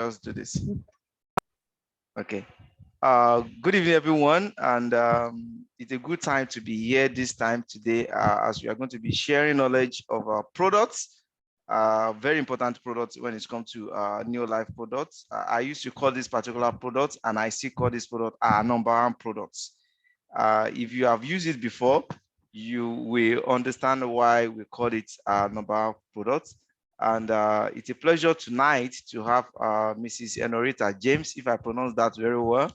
just do this. Okay. Good evening, everyone, and it's a good time to be here this time today as we are going to be sharing knowledge of our products, very important products when it comes to NeoLife products. I used to call this particular product, and I still call this product our number one products. If you have used it before, you will understand why we call it our number one product. And it's a pleasure tonight to have Mrs. Enorita James, if I pronounce that very well,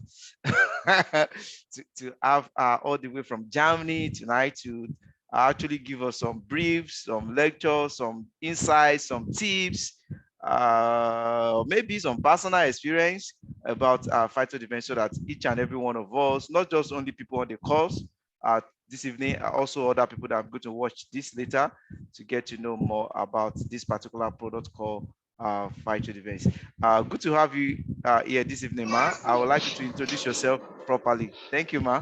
to have all the way from Germany tonight to actually give us some briefs, some lectures, some insights, some tips, maybe some personal experience about PhytoDefence, so that each and every one of us, not just only people on the course, this evening, also other people that are going to watch this later to get to know more about this particular product called PhytoDefence. Good to have you here this evening, Ma. I would like you to introduce yourself properly. Thank you, Ma.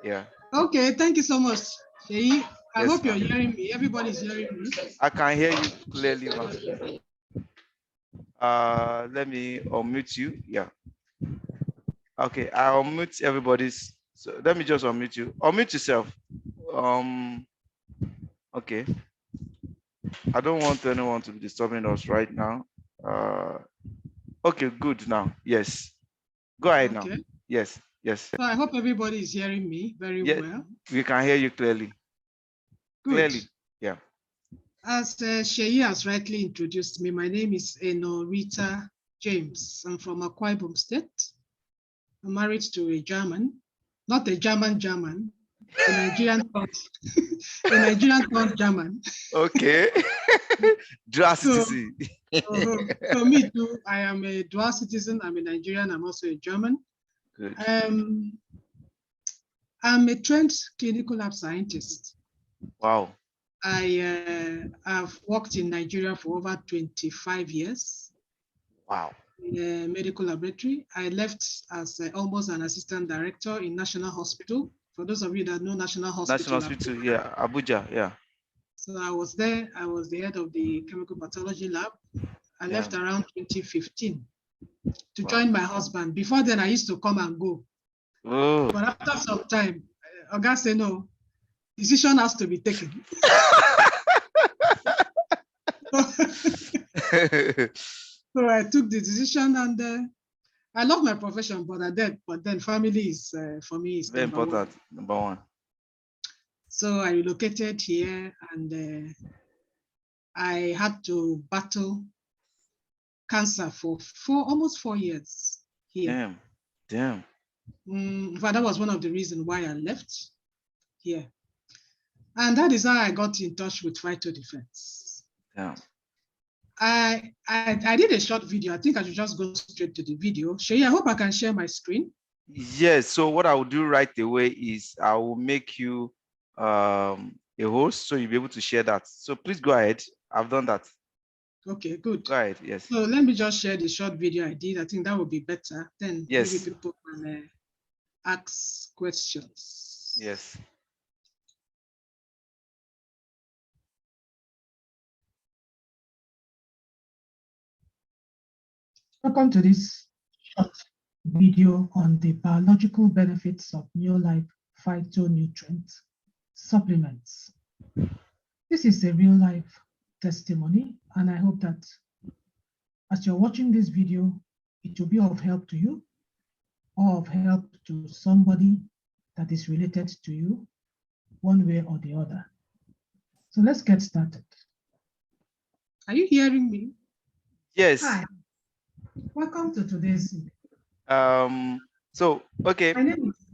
Yeah. Okay, thank you so much, Sheyi. I Yes, hope you're hearing me. Everybody's hearing me. I can hear you clearly, Ma. Let me unmute you. Yeah. Okay, I'll unmute everybody's. So let me just unmute you. Unmute yourself. Okay. I don't want anyone to be disturbing us right now. Okay, good now. Yes. Go ahead now. Yes, yes. So I hope everybody is hearing me very well. We can hear you clearly. Good. Clearly, yeah. As Sheyi has rightly introduced me, my name is Enorita James. I'm from Akwa Ibom State. I'm married to a German, not a German, a Nigerian German. Okay. Dual citizen. So me too, I am a dual citizen. I'm a Nigerian, I'm also a German. Good. I'm a trained clinical lab scientist. Wow. I have worked in Nigeria for over 25 years. Wow. In a medical laboratory. I left as almost an assistant director in National Hospital. For those of you that know National Hospital. National Hospital, yeah, Abuja, yeah. So I was there. I was the head of the chemical pathology lab. I left around 2015 to join my husband. Before then, I used to come and go. Oh. But after some time, Oga said, no, decision has to be taken. So I took the decision, and I love my profession, but then family is for me is very important. Number one. So I relocated here, and I had to battle cancer for almost 4 years here. Damn. But that was one of the reasons why I left here, and that is how I got in touch with PhytoDefence. Yeah. I did a short video. I think I should just go straight to the video. Sheyi, I hope I can share my screen. Yes. So what I will do right away is I will make you a host, so you'll be able to share that. So please go ahead. I've done that. Okay, good. Go ahead. Yes. So let me just share the short video I did. I think that would be better. Then maybe people can ask questions. Yes. Welcome to this short video on the biological benefits of NeoLife phytonutrient supplements. This is a real-life testimony, and I hope that as you're watching this video, it will be of help to you or of help to somebody that is related to you, one way or the other. So let's get started. Are you hearing me? Yes. Hi. Welcome to today's. So okay,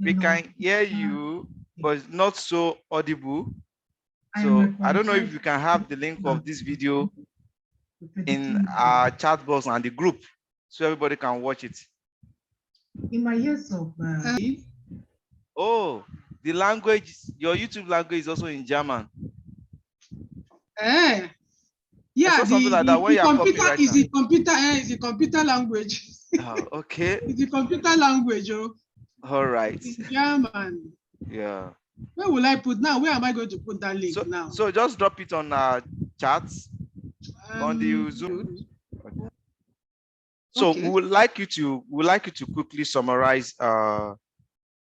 we can hear you, but it's not so audible. So I don't know if you can have the link of this video in our chat box and the group, so everybody can watch it. In my years of oh, the language, your YouTube language is also in German. Yeah, something like that. The computer is the computer. Is the computer language. Oh, okay. It's the computer language. Oh. All right. It's German. Yeah. Where will I put now? Where am I going to put that link now? So just drop it on chats on the Zoom. So Okay. we would like you to quickly summarize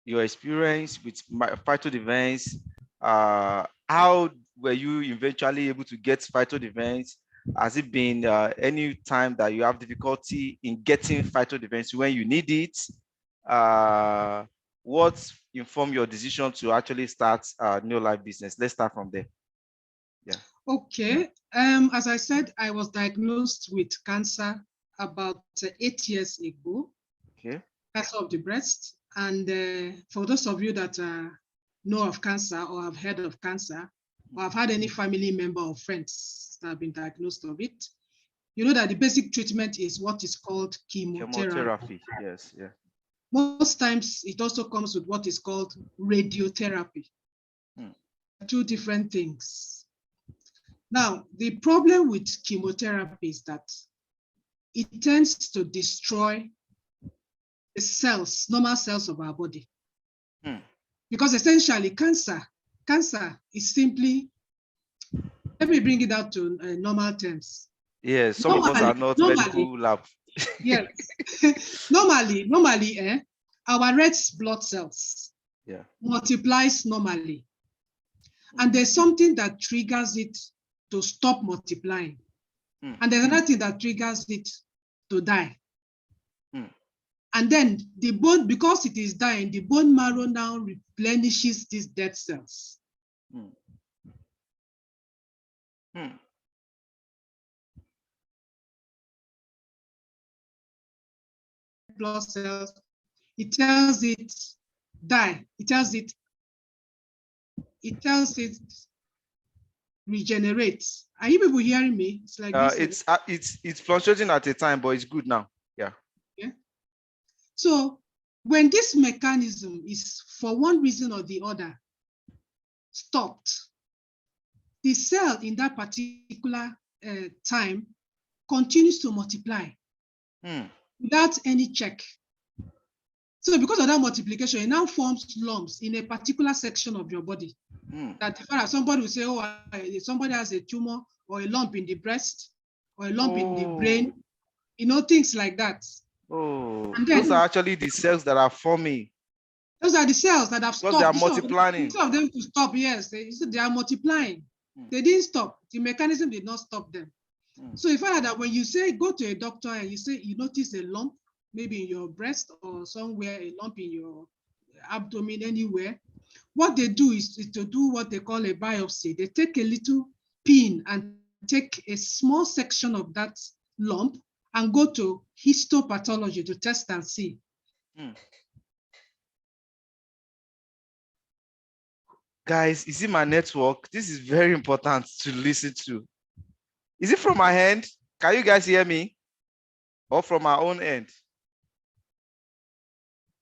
your experience with PhytoDefence. How were you eventually able to get PhytoDefence? Has it been any time that you have difficulty in getting PhytoDefence when you need it? What informed your decision to actually start NeoLife business? Let's start from there. Yeah. Okay. As I said, I was diagnosed with cancer about 8 years ago. Okay. Cancer of the breast. And for those of you that know of cancer or have heard of cancer, or have had any family member or friends that have been diagnosed of it, you know that the basic treatment is what is called chemotherapy. Yes. Yeah. Most times it also comes with what is called radiotherapy. Two different things. Now, the problem with chemotherapy is that it tends to destroy the cells, normal cells of our body. Because essentially cancer is simply, let me bring it out to normal terms. Yes, some of us are not medical lab. Yes. normally, our red blood cells multiplies normally. And there's something that triggers it to stop multiplying. And there's another thing that triggers it to die. And then the bone, because it is dying, the bone marrow now replenishes these dead cells. Blood cells, it tells it die. It tells it regenerate. Are you people hearing me? It's like this. It's fluctuating at a time, but it's good now. Yeah. So when this mechanism is, for one reason or the other, stopped, the cell in that particular time continues to multiply without any check. So because of that multiplication, it now forms lumps in a particular section of your body. That somebody will say, oh, somebody has a tumor or a lump in the breast or a lump in the brain, things like that. And then, those are actually the cells that are forming. Those are the cells that have stopped. They are multiplying. Instead of them to stop, yes, they are multiplying. They didn't stop. The mechanism did not stop them. So you find out that when you say go to a doctor and you say you notice a lump, maybe in your breast or somewhere, a lump in your abdomen, anywhere, what they do is to do what they call a biopsy. They take a little pin and take a small section of that lump and go to histopathology to test and see. Guys, you see my network? This is very important to listen to. Is it from my end? Can you guys hear me? Or from my own end?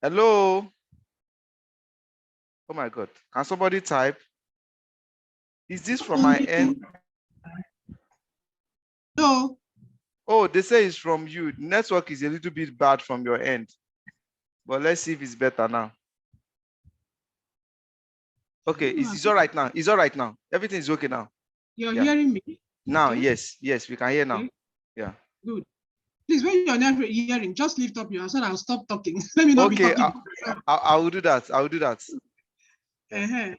Hello? Oh my God. Can somebody type? Is this from my end? No. Oh, they say it's from you. The network is a little bit bad from your end. But let's see if it's better now. Okay, it's all right now. It's all right now. Everything is okay now. You're hearing me? Now, yes, we can hear now. Okay. Yeah. Good. Please, when you're not hearing, just lift up your hand so I'll stop talking. Let me not be talking. I will do that. I will do that. Yeah.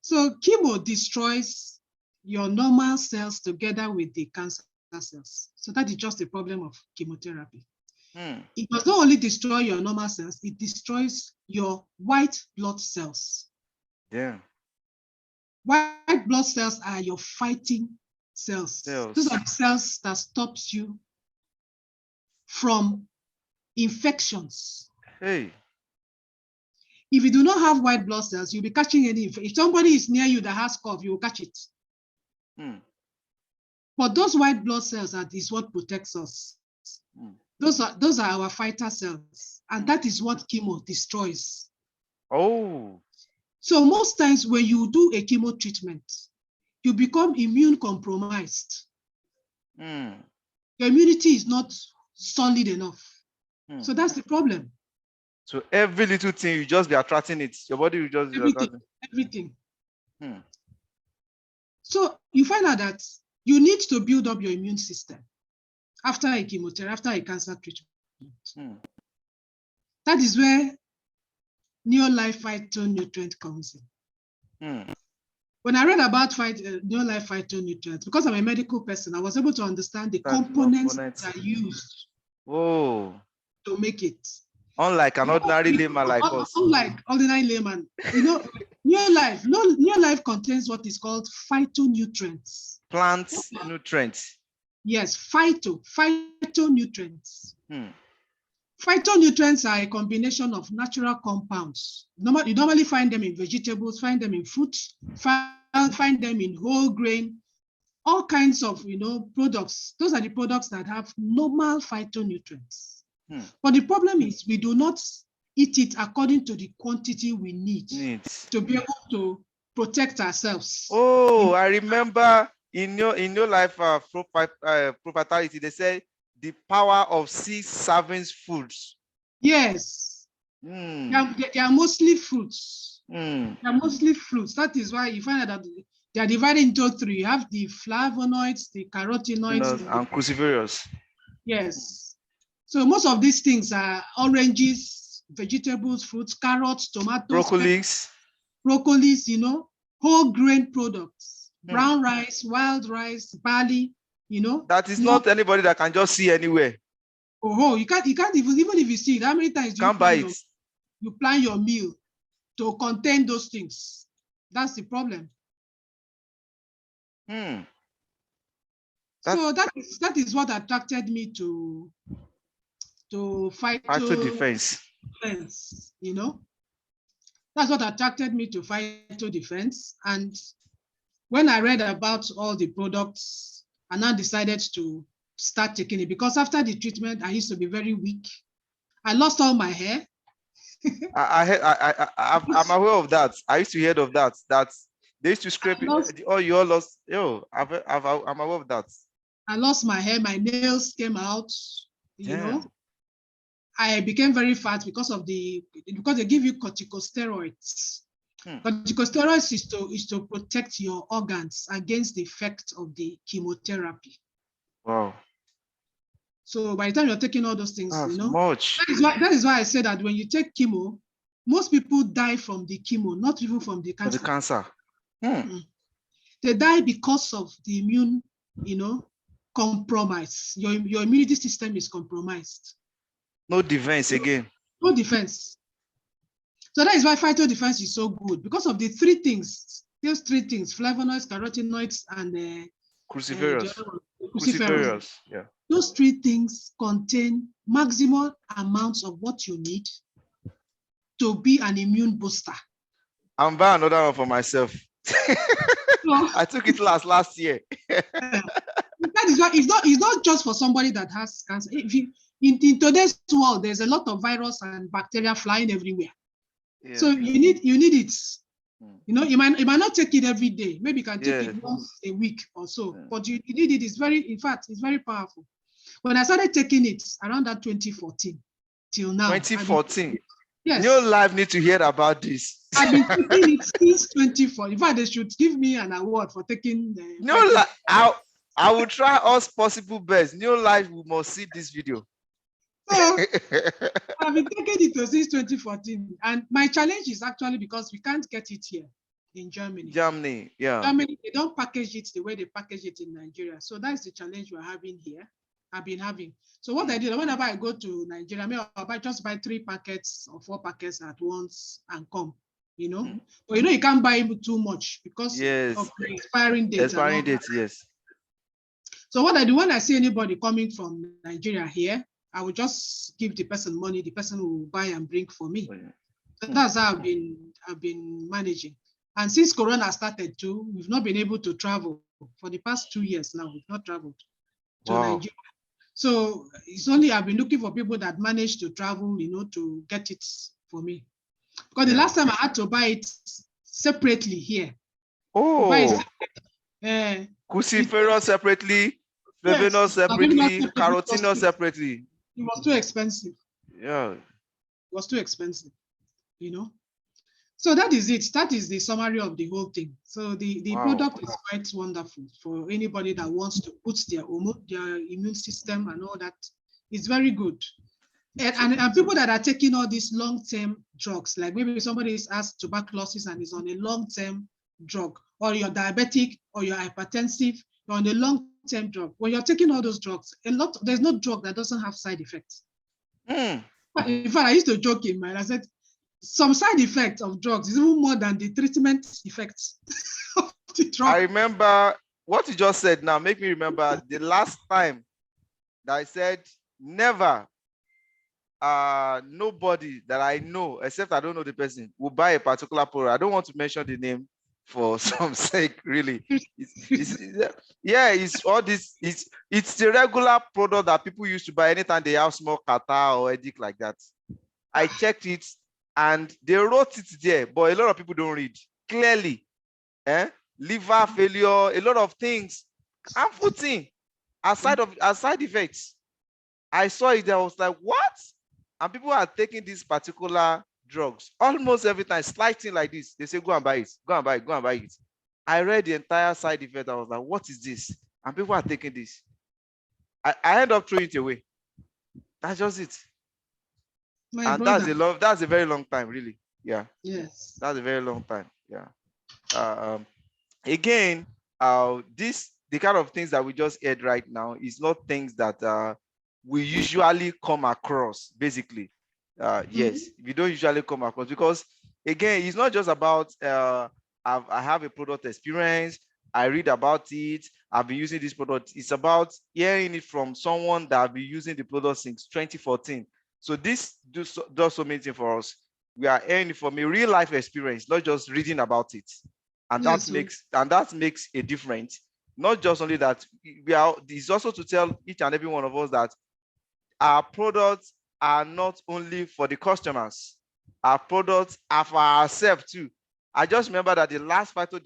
So chemo destroys your normal cells together with the cancer cells. So that is just a problem of chemotherapy. It does not only destroy your normal cells, it destroys your white blood cells. Yeah. White blood cells are your fighting cells. Those are the cells that stops you from infections. Hey. If you do not have white blood cells, you'll be catching any infection. If somebody is near you that has cough, you will catch it. But those white blood cells is what protects us. Those are our fighter cells, and that is what chemo destroys. Oh. So most times when you do a chemo treatment, you become immune compromised. Your immunity is not solid enough. So that's the problem. So every little thing, you just be attracting it. Your body will just be attracting. Everything. So you find out that you need to build up your immune system after a chemotherapy, after a cancer treatment. That is where NeoLife phytonutrient comes in. When I read about NeoLife phytonutrients, because I'm a medical person, I was able to understand the components that are used to make it. Unlike an ordinary layman like us. Unlike ordinary layman, you know, NeoLife contains what is called phytonutrients. Plant nutrients. Yes, phytonutrients. Phytonutrients are a combination of natural compounds. You normally find them in vegetables, find them in fruits, find them in whole grain, all kinds of products. Those are the products that have normal phytonutrients. But the problem is we do not eat it according to the quantity we need to be able to protect ourselves. Oh, I remember in your life propriety, they say the power of 6 servings foods. Yes. They are mostly fruits. They are mostly fruits. That is why you find that they are divided into 3. You have the flavonoids, the carotenoids, and cruciferous. Yes. So most of these things are oranges, vegetables, fruits, carrots, tomatoes, broccolis, whole grain products, brown rice, wild rice, barley, That is not anybody that can just see anywhere. Oh, you can't even if you see it, how many times do you plan your meal to contain those things? That's the problem. So that is what attracted me to PhytoDefence. That's what attracted me to PhytoDefence. And when I read about all the products, I now decided to start taking it, because after the treatment, I used to be very weak. I lost all my hair. I'm aware of that. I used to hear of that. That they used to scrape it. Oh, you all lost. I'm aware of that. I lost my hair. My nails came out. I became very fat because they give you corticosteroids. Corticosteroids is to protect your organs against the effect of the chemotherapy. Wow. So by the time you're taking all those things, much. That is why I say that when you take chemo, most people die from the chemo, not even from the cancer. The cancer. They die because of the immune, compromise. Your immunity system is compromised. No defense again. No defense. So that is why PhytoDefence is so good, because of the 3 things. Those 3 things: flavonoids, carotenoids, and cruciferous. Yeah. Those 3 things contain maximum amounts of what you need to be an immune booster. I'm buying another one for myself. I took it last year. That is why it's not just for somebody that has cancer. In today's world, there's a lot of virus and bacteria flying everywhere. Yeah. So you need it. You might not take it every day. Maybe you can take it once a week or so. But you need it. It's very powerful. When I started taking it around that 2014 till now. 2014. Yes. NeoLife need to hear about this. I've been taking it since 2014. In fact, they should give me an award for taking the NeoLife. I will try all possible best. NeoLife, we must see this video. So, I've been taking it since 2014, and my challenge is actually because we can't get it here in Germany. Germany, they don't package it the way they package it in Nigeria. So that's the challenge we're having here. I've been having. So what I did, whenever I go to Nigeria, I'll just buy 3 packets or 4 packets at once and come. But you can't buy too much because of the expiring date. Expiring date, yes. So what I do, when I see anybody coming from Nigeria here, I will just give the person money. The person will buy and bring for me. So that's how I've been managing. And since Corona started too, we've not been able to travel for the past 2 years now. We've not traveled to Nigeria. So it's only I've been looking for people that manage to travel, to get it for me. Because the last time I had to buy it separately here. Cruciferous separately, flavonoids separately, carotenoids separately. It was too expensive. Yeah. It was too expensive, So that is it. That is the summary of the whole thing. So the product is quite wonderful for anybody that wants to boost their immune system and all that. It's very good. And people that are taking all these long-term drugs, like maybe somebody has tuberculosis and is on a long-term drug, or you're diabetic or you're hypertensive, you're on a long-term drug. When you're taking all those drugs, there's no drug that doesn't have side effects. Mm. In fact, I used to joke in mind. I said, some side effects of drugs is even more than the treatment effects of the drug. I remember what you just said now, make me remember the last time that I said never nobody that I know, except I don't know the person, will buy a particular product. I don't want to mention the name for some sake, really. It's all this, it's the regular product that people used to buy anytime they have small catarrh or headache like that. I checked it and they wrote it there, but a lot of people don't read clearly. Liver failure, a lot of things, harmful thing, aside effects. I saw it, I was like, what? And people are taking these particular drugs almost every time, slight thing like this. They say, go and buy it, go and buy it, go and buy it. I read the entire side effect. I was like, what is this? And people are taking this. I end up throwing it away. That's just it. And that's a very long time, really. Yeah. Yes. That's a very long time. Yeah. Again, the kind of things that we just heard right now is not things that we usually come across, basically. Yes, we don't usually come across, because again, it's not just about I have a product experience, I read about it, I've been using this product. It's about hearing it from someone that have been using the product since 2014. So this does so many things for us. We are hearing it from a real life experience, not just reading about it. And that makes a difference. Not just only that, it's also to tell each and every one of us that our products are not only for the customers, our products are for ourselves too. I just remember that the last Phyto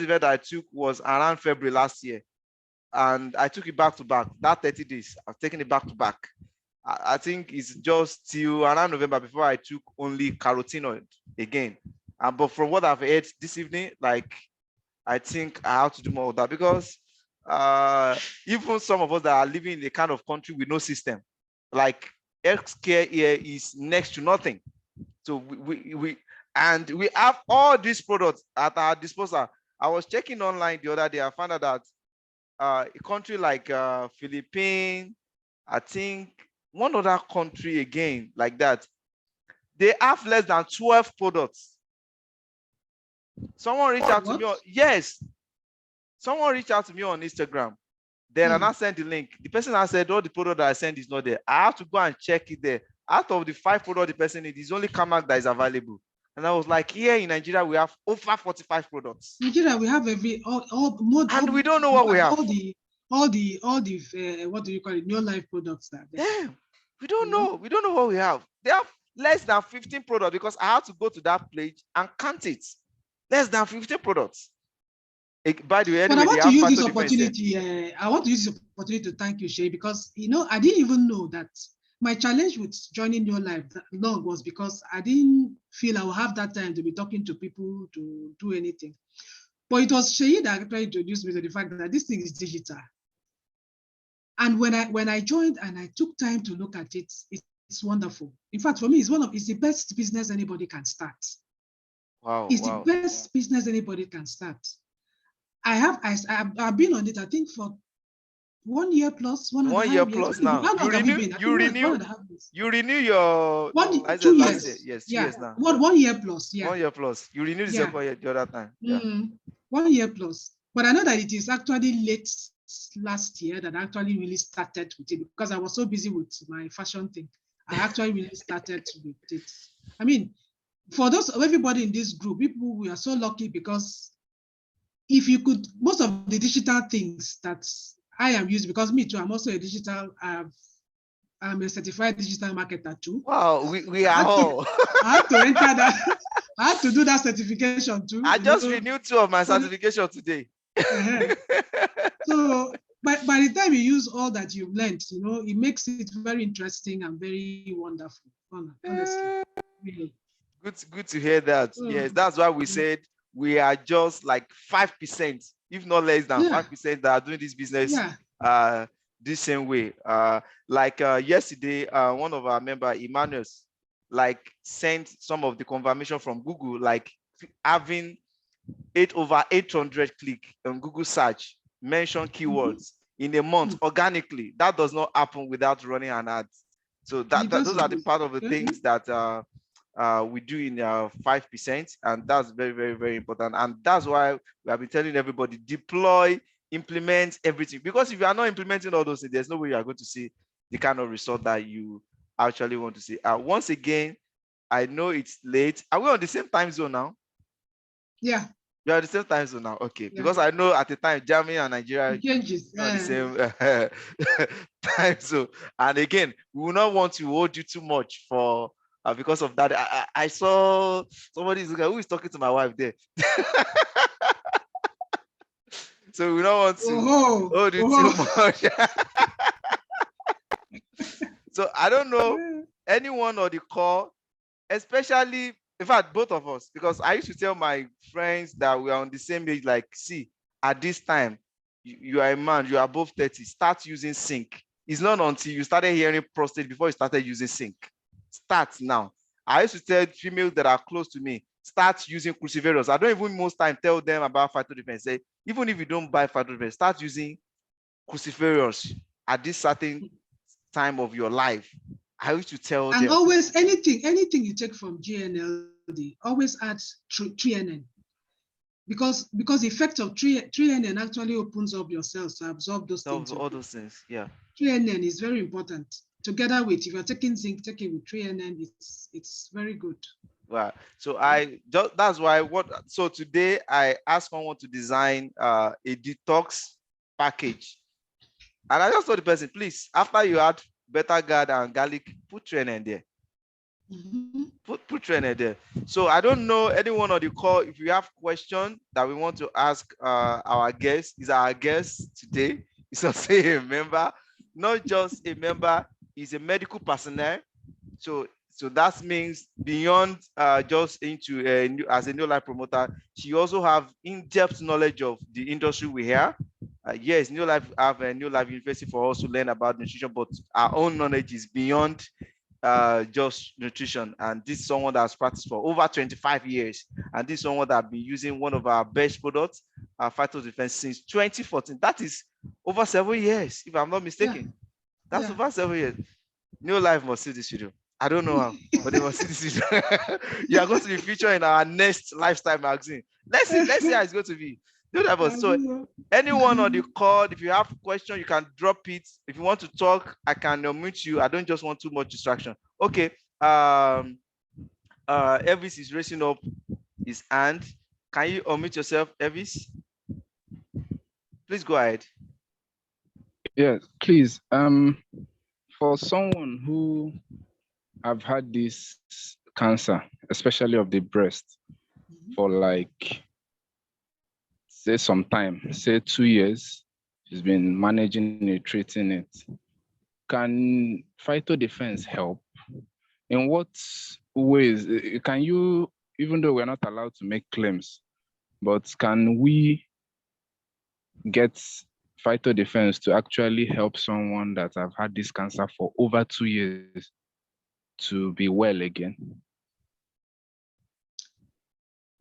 event I took was around February last year, and I took it back to back. That 30 days, I've taken it back to back. I think it's just till around November before I took only carotenoid again. But from what I've heard this evening, like, I think I have to do more of that, because even some of us that are living in a kind of country with no system, like healthcare here is next to nothing. So we have all these products at our disposal. I was checking online the other day. I found out that a country like Philippine, I think one other country again like that, they have less than 12 products. Someone reached out to me on Instagram. Then I sent the link. The person I said, all the product that I sent is not there. I have to go and check it there. Out of the 5 products the person needs, it's only Kamak that is available. And I was like, here in Nigeria, we have over 45 products. Nigeria, we have and we don't know what we have. All the what do you call it, NeoLife products that. Yeah, we don't know. We don't know what we have. They have less than 15 products, because I have to go to that page and count it. Less than 15 products. By the way, anyway, but I want to use this opportunity. I want to use this opportunity to thank you, Shay, because I didn't even know that my challenge with joining NeoLife long was because I didn't feel I would have that time to be talking to people to do anything. But it was Shay that actually introduced me to the fact that this thing is digital. And when I joined and I took time to look at it, it's wonderful. In fact, for me, it's the best business anybody can start. Wow. It's the best business anybody can start. I've been on it, I think, for 1 year plus, 1.5 years. 1 year plus now. You renew your 2 years. Yes, 2 years now. 1 year plus, yeah. 1 year plus. You renew the second year the other time. Yeah. 1 year plus. But I know that it is actually late last year that I actually really started with it, because I was so busy with my fashion thing. I actually really started with it. I mean, for everybody in this group, people, we are so lucky, because if you could, most of the digital things that I am using, because me too, I'm also a digital, I'm a certified digital marketer too. Wow, we are all. I have to enter that. I have to do that certification too. I just renewed 2 of my certification today. So by the time you use all that you've learned, it makes it very interesting and very wonderful. Honestly, really. Good to hear that. Yes, that's why we said we are just like 5%, if not less than 5%, that are doing this business this same way. Like yesterday, one of our member, Emmanuel, like sent some of the confirmation from Google, like having 800 click on Google search, mention keywords in a month organically. That does not happen without running an ad. So those are the part of the things that we do in 5%, and that's very, very, very important. And that's why we have been telling everybody, deploy, implement everything. Because if you are not implementing all those things, there's no way you are going to see the kind of result that you actually want to see. Once again, I know it's late. Are we on the same time zone now? Yeah. You are the same time zone now, okay? Yeah. Because I know at the time Germany and Nigeria changes the same time zone. And again, we will not want to hold you too much for because of that. I saw somebody who is talking to my wife there. So we don't want to hold you too much. So I don't know anyone on the call, especially, in fact, both of us, because I used to tell my friends that we are on the same age, like, see, at this time, you are a man, you are above 30, start using zinc. It's not until you started hearing prostate before you started using zinc. Start now. I used to tell females that are close to me, start using cruciferous. I don't even most time tell them about PhytoDefence. Say, even if you don't buy PhytoDefence, start using cruciferous at this certain time of your life. I used to tell them. And always anything you take from GNLD, always add 3NN. Because the effect of 3NN actually opens up your cells to absorb those things. All those things, yeah. 3NN is very important. Together with, if you're taking zinc, taking with 3NN, it's very good. Right. So that's why so today I asked someone to design a detox package. And I just told the person, please, after you add beta guard and garlic, put 3NN there. Put 3NN there. So I don't know anyone on the call, if you have questions that we want to ask our guest. Is our guest today. He's also a member, not just a member, he's a medical personnel. So that means beyond just into as a NeoLife promoter, she also have in-depth knowledge of the industry we have. Yes, NeoLife have a NeoLife University for us to learn about nutrition, but our own knowledge is beyond just nutrition. And this is someone that has practiced for over 25 years. And this is someone that has been using one of our best products, PhytoDefence, since 2014. That is over 7 years, if I'm not mistaken. Yeah. That's over 7 years. NeoLife must see this video. I don't know how, but they must see this video. You are going to be featured in our next lifestyle magazine. Let's see how it's going to be. So anyone on the call, if you have a question, you can drop it. If you want to talk, I can unmute you. I don't just want too much distraction. Okay. Elvis is raising up his hand. Can you unmute yourself, Elvis? Please go ahead. Yes, please. For someone who have had this cancer, especially of the breast, for like, say some time, say 2 years, she's been managing it, treating it. Can PhytoDefence help? In what ways can you, even though we're not allowed to make claims, but can we get PhytoDefence to actually help someone that have had this cancer for over 2 years to be well again?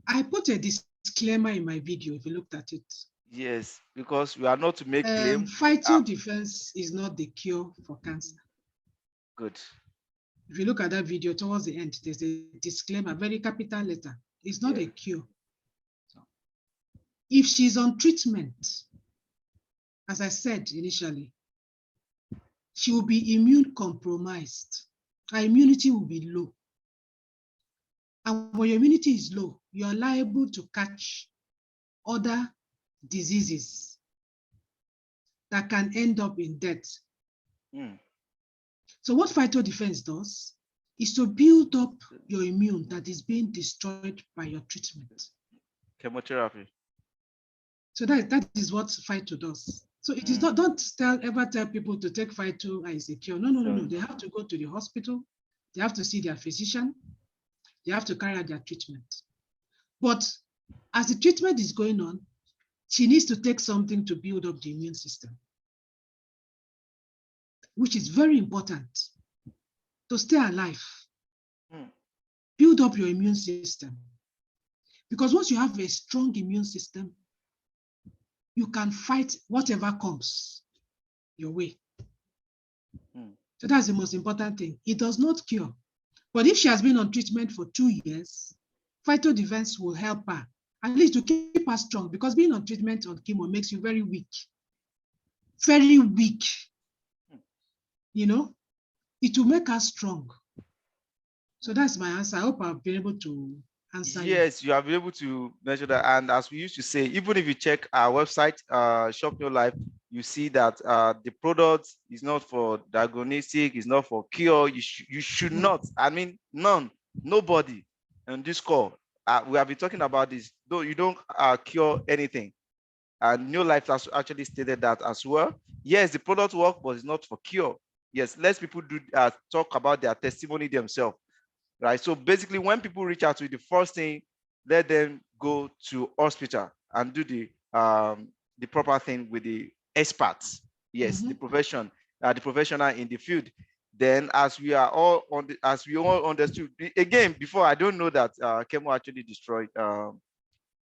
I put a disclaimer in my video, if you looked at it. Yes, because we are not to make claims. PhytoDefence is not the cure for cancer. Good. If you look at that video towards the end, there's a disclaimer, very capital letter. It's not a cure. If she's on treatment, as I said initially, she will be immune compromised. Her immunity will be low. And when your immunity is low, you are liable to catch other diseases that can end up in death. So what PhytoDefence does is to build up your immune that is being destroyed by your treatment. Chemotherapy. So that is what Phyto does. So it is not, don't ever tell people to take Phyto as a cure. No. They have to go to the hospital. They have to see their physician. They have to carry out their treatment. But as the treatment is going on, she needs to take something to build up the immune system. which is very important to stay alive. Build up your immune system. Because once you have a strong immune system, you can fight whatever comes your way. So that's the most important thing. It does not cure. But if she has been on treatment for 2 years, PhytoDefence will help her, at least to keep her strong, because being on treatment on chemo makes you very weak. Very weak. You know, it will make her strong. So that's my answer. I hope I've been able to answer you. Yes, you have been able to measure that. And as we used to say, even if you check our website, Shop NeoLife, you see that the product is not for diagnostic, it's not for cure. You should not. I mean, nobody on this call. We have been talking about this. Though you don't cure anything. And NeoLife has actually stated that as well. Yes, the product works, but it's not for cure. Yes, let people do talk about their testimony themselves. Right. So basically, when people reach out to you, the first thing, let them go to hospital and do the proper thing with the experts. Yes, the professional in the field. Then, as we all understood again before, I don't know that chemo actually destroyed the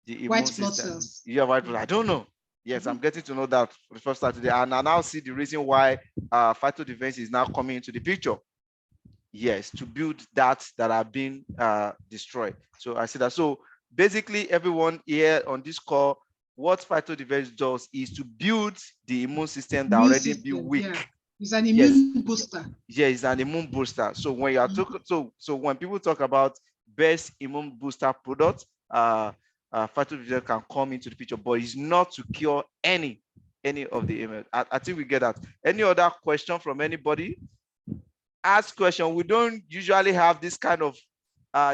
immune white system. blood cells. Yeah, white blood. I don't know. Yes, I'm getting to know that for the first time today, and I now see the reason why PhytoDefence is now coming into the picture. Yes, to build that have been destroyed. So I see that. So basically, everyone here on this call, what PhytoDefence does is to build the immune system that already be weak. Yeah. It's an immune booster. Yeah, it's an immune booster. So when you are talking, so when people talk about best immune booster product, PhytoDefence can come into the picture, but it's not to cure any of the ailment. I think we get that. Any other question from anybody? Ask question. We don't usually have this kind of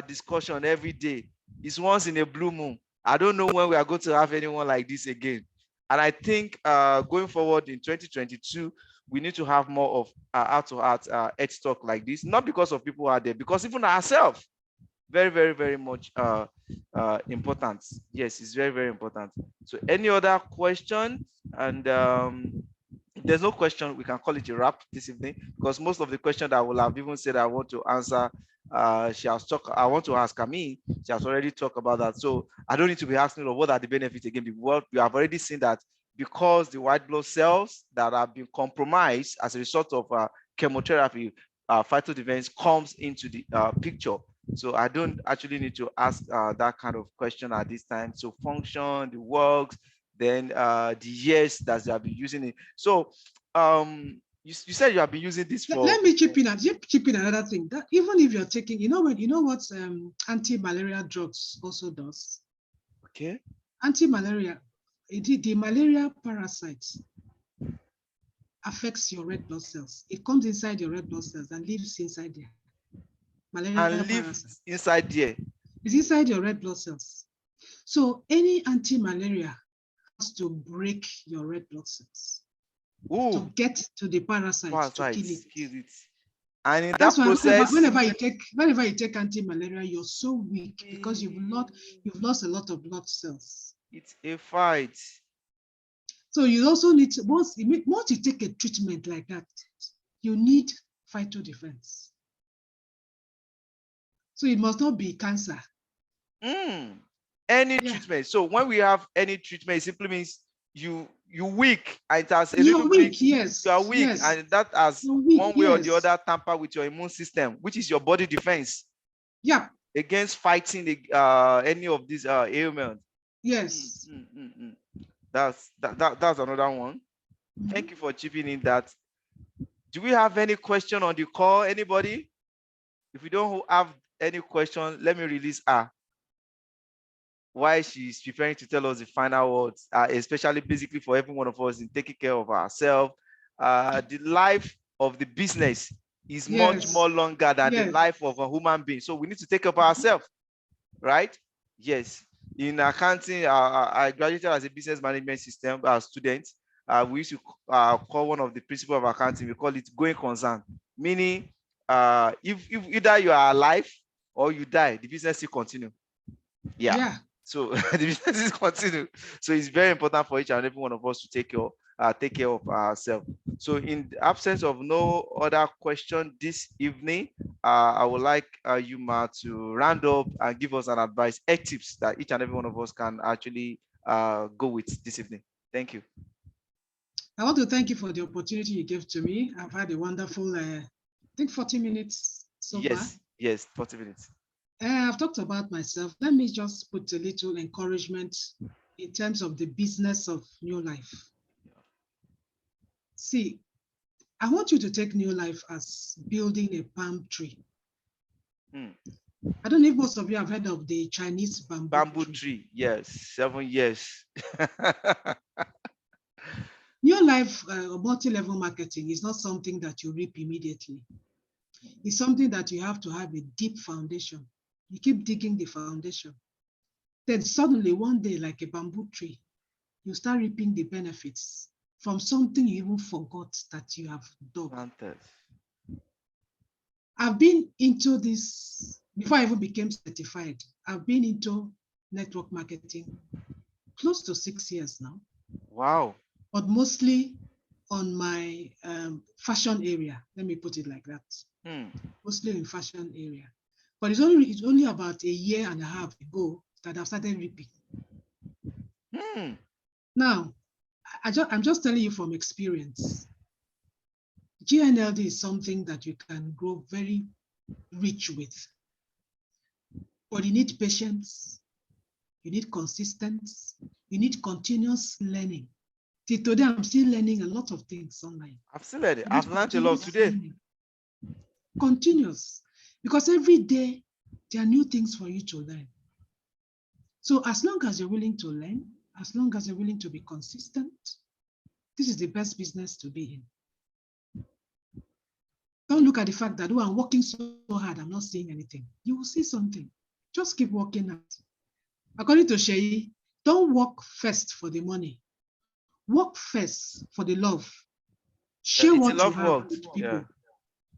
discussion every day. It's once in a blue moon. I don't know when we are going to have anyone like this again. And I think going forward in 2022, we need to have more of heart-to-heart health talk like this. Not because of people out there, because even ourselves, very, very, very much important. Yes, it's very, very important. So any other question? And if there's no question, we can call it a wrap this evening, because most of the questions that I will have even said I want to answer, she has talked. I want to ask me. She has already talked about that, so I don't need to be asking her what are the benefits again. We have already seen that because the white blood cells that have been compromised as a result of chemotherapy, PhytoDefence comes into the picture. So I don't actually need to ask that kind of question at this time. So function, the works, then the years that they have been using it. So you said you have been using this for. Let me chip in another thing. That even if you're taking, you know what anti-malaria drugs also does. Okay. Anti-malaria, the malaria parasites affects your red blood cells. It comes inside your red blood cells and lives inside there. Malaria lives inside there. It's inside your red blood cells. So any anti-malaria has to break your red blood cells to get to the parasites to kill it. And in that's that why process, whenever you take anti-malaria, you're so weak because you've lost a lot of blood cells. It's a fight. So you also need to, once you take a treatment like that, you need PhytoDefence. So it must not be cancer. Any treatment. So when we have any treatment, it simply means you weak. And it has a little weak, bit, yes. You are weak, yes. And that has one way or the other tamper with your immune system, which is your body defense. Yeah. Against fighting any of these ailments. Yes. That's another one. Thank you for chipping in that. Do we have any question on the call? Anybody? If we don't have any question, let me release her. Why she's preparing to tell us the final words, especially basically for every one of us in taking care of ourselves. The life of the business is much more longer than the life of a human being. So we need to take care of ourselves, right? Yes. In accounting, I graduated as a business management system student. We used to call one of the principles of accounting, we call it going concern, meaning if either you are alive or you die, the business will continue. Yeah. So the business is continue. So it's very important for each and every one of us to take care take care of ourselves. So in the absence of no other question this evening, I would like you, Ma, to round up and give us an advice, tips that each and every one of us can actually go with this evening. Thank you. I want to thank you for the opportunity you gave to me. I've had a wonderful, I think 40 minutes so far. Yes, 40 minutes. I've talked about myself. Let me just put a little encouragement in terms of the business of NeoLife. See, I want you to take NeoLife as building a palm tree. I don't know if most of you have heard of the Chinese bamboo tree. Yes, 7 years. NeoLife multi-level marketing is not something that you reap immediately. It's something that you have to have a deep foundation. You keep digging the foundation. Then suddenly one day, like a bamboo tree, you start reaping the benefits from something you even forgot that you have done. Planted. I've been into this, before I even became certified, I've been into network marketing close to 6 years now. Wow. But mostly on my fashion area. Let me put it like that. Mostly in fashion area. But it's only about a year and a half ago that I've started reaping. Now, I'm just telling you from experience. GNLD is something that you can grow very rich with. But you need patience, you need consistency, you need continuous learning. Till today, I'm still learning a lot of things online. I've still learned it. I've learned a lot today. Learning. Continuous. Because every day, there are new things for you to learn. So as long as you're willing to learn, as long as you're willing to be consistent, this is the best business to be in. Don't look at the fact that, oh, I'm working so hard, I'm not seeing anything. You will see something. Just keep working out. According to Sheyi, don't work first for the money. Work first for the love. Share what you have with people.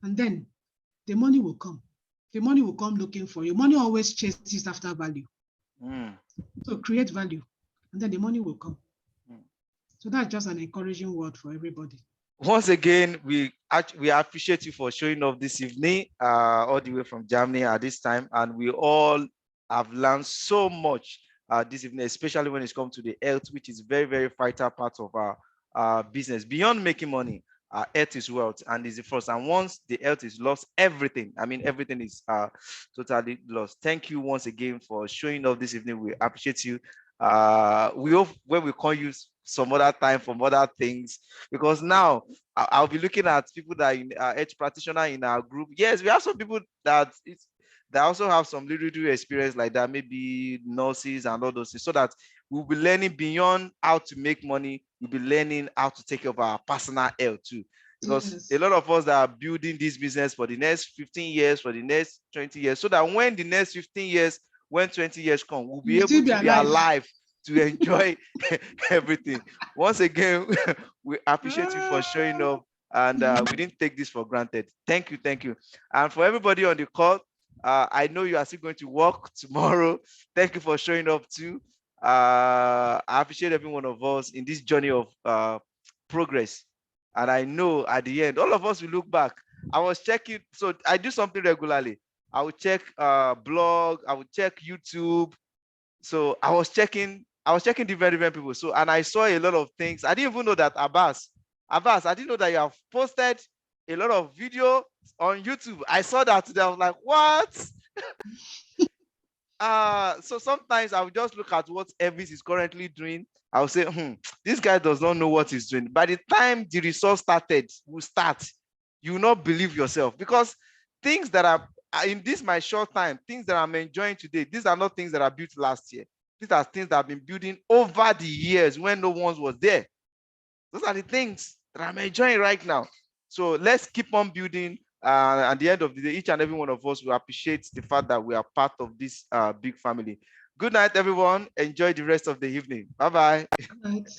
And then the money will come. The money will come looking for you. Money always chases after value. So create value, and then the money will come. So that's just an encouraging word for everybody. Once again, we appreciate you for showing up this evening, all the way from Germany at this time, and we all have learned so much this evening, especially when it comes to the health, which is very, very vital part of our business. Beyond making money, health is wealth, and is the first. And once the health is lost, everything, I mean, everything is totally lost. Thank you once again for showing up this evening. We appreciate you. We hope when we call you some other time for other things, because now I'll be looking at people that are health practitioner in our group. Yes, we have some people that also have some little experience like that, maybe nurses and all those things, so that we'll be learning beyond how to make money. We'll be learning how to take care of our personal health too, because a lot of us that are building this business for the next 15 years, for the next 20 years, so that when the next 15 years, when 20 years come, we'll be able to be alive to enjoy everything. Once again, we appreciate you for showing up, and we didn't take this for granted. Thank you. And for everybody on the call, I know you are still going to work tomorrow. Thank you for showing up too. I appreciate every one of us in this journey of progress. And I know at the end, all of us will look back. I was checking, so I do something regularly. I will check blog, I will check YouTube. So I was checking different people. So, and I saw a lot of things. I didn't even know that Abbas, I didn't know that you have posted a lot of video on YouTube. I saw that today. I was like, what? So sometimes I will just look at what Elvis is currently doing. I will say, this guy does not know what he's doing. By the time the resource will start, you will not believe yourself, because things that are in this my short time, things that I'm enjoying today, these are not things that are built last year. These are things that I've been building over the years when no one was there. Those are the things that I'm enjoying right now. So let's keep on building. At the end of the day, each and every one of us will appreciate the fact that we are part of this big family. Good night, everyone. Enjoy the rest of the evening. Bye-bye. Good night.